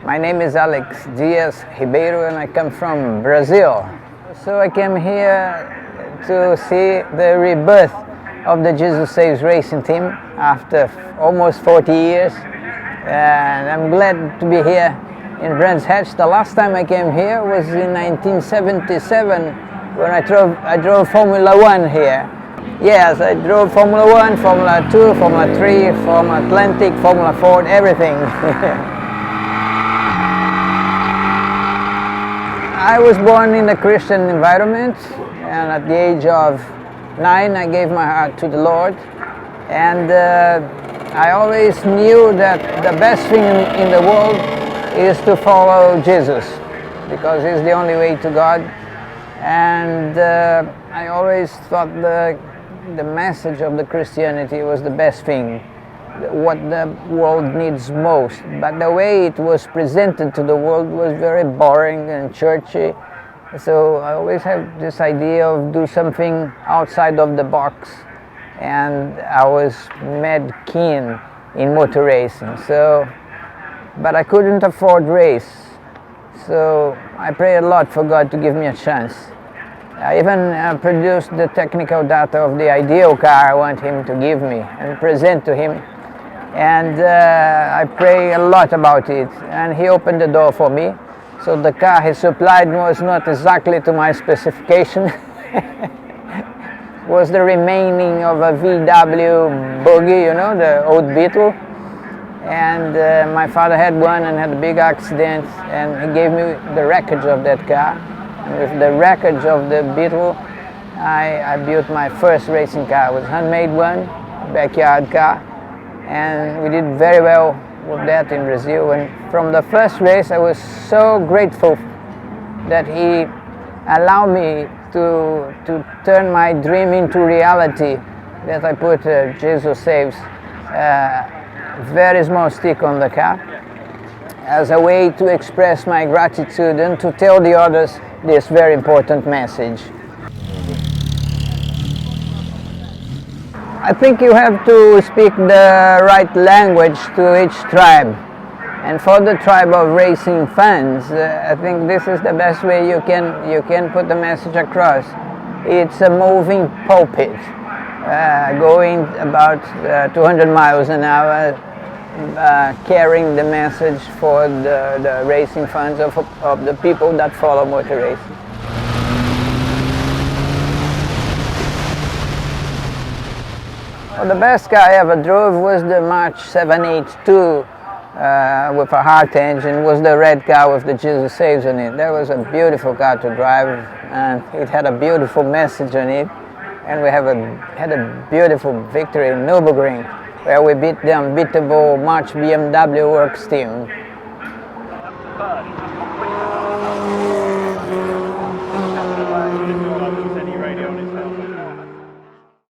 My name is Alex Diaz Ribeiro and I come from Brazil. So I came here to see the rebirth of the Jesus Saves racing team after almost 40 years. And I'm glad to be here in Brands Hatch. The last time I came here was in 1977 when I drove Formula One here. Yes, I drove Formula One, Formula 2, Formula 3, Formula Atlantic, Formula Ford, everything. I was born in a Christian environment, and at the age of 9 I gave my heart to the Lord. And I always knew that the best thing in the world is to follow Jesus, because He's the only way to God. And I always thought the message of the Christianity was the best thing, what the world needs most. But the way it was presented to the world was very boring and churchy. So I always have this idea of do something outside of the box. And I was mad keen in motor racing. But I couldn't afford race. So I prayed a lot for God to give me a chance. I even produced the technical data of the ideal car I want Him to give me and present to Him. And I pray a lot about it. And He opened the door for me. So the car He supplied was not exactly to my specification. Was the remaining of a VW buggy, you know, the old Beetle. And my father had one and had a big accident, and he gave me the wreckage of that car. And with the wreckage of the Beetle, I built my first racing car. It was a handmade one, backyard car, and we did very well with that in Brazil. And from the first race, I was so grateful that He allowed me to turn my dream into reality, that I put Jesus Saves very small stick on the car as a way to express my gratitude and to tell the others this very important message. I think you have to speak the right language to each tribe. And for the tribe of racing fans, I think this is the best way you can put the message across. It's a moving pulpit, going about 200 miles an hour, carrying the message for the racing fans of the people that follow motor racing. Well, the best car I ever drove was the March 782 with a Hart engine. Was the red car with the Jesus Saves on it. That was a beautiful car to drive, and it had a beautiful message on it. And we had a beautiful victory in Nürburgring, where we beat the unbeatable March BMW Works team.